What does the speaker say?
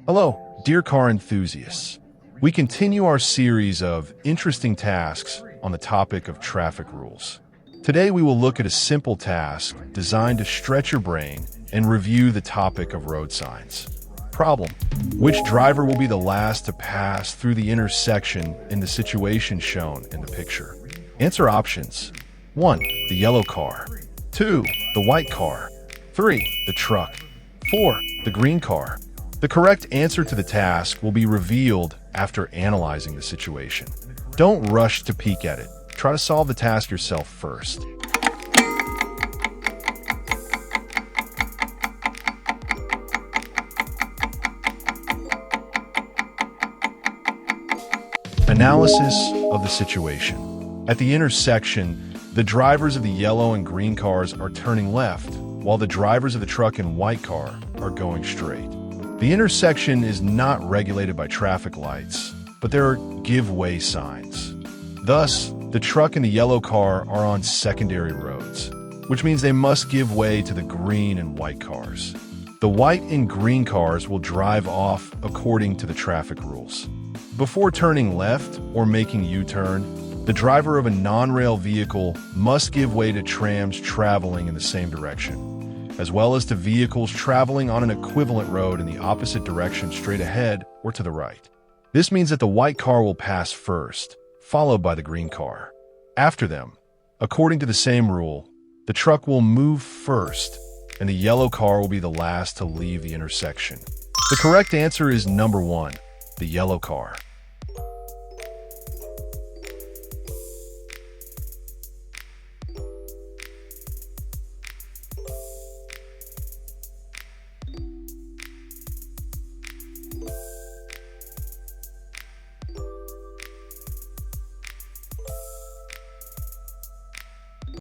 Hello, dear car enthusiasts. We continue our series of interesting tasks on the topic of traffic rules. Today we will look at a simple task designed to stretch your brain and review the topic of road signs. Problem: which driver will be the last to pass through the intersection in the situation shown in the picture? Answer options: 1. The yellow car. 2. The white car. 3. The truck. 4. The green car. The correct answer to the task will be revealed after analyzing the situation. Don't rush to peek at it. Try to solve the task yourself first. Analysis of the situation. At the intersection, the drivers of the yellow and green cars are turning left, while the drivers of the truck and white car are going straight. The intersection is not regulated by traffic lights, but there are give-way signs. Thus, the truck and the yellow car are on secondary roads, which means they must give way to the green and white cars. The white and green cars will drive off according to the traffic rules. Before turning left or making U-turn, the driver of a non-rail vehicle must give way to trams traveling in the same direction, as well as to vehicles traveling on an equivalent road in the opposite direction straight ahead or to the right. This means that the white car will pass first, followed by the green car. After them, according to the same rule, the truck will move first, and the yellow car will be the last to leave the intersection. The correct answer is number 1, the yellow car.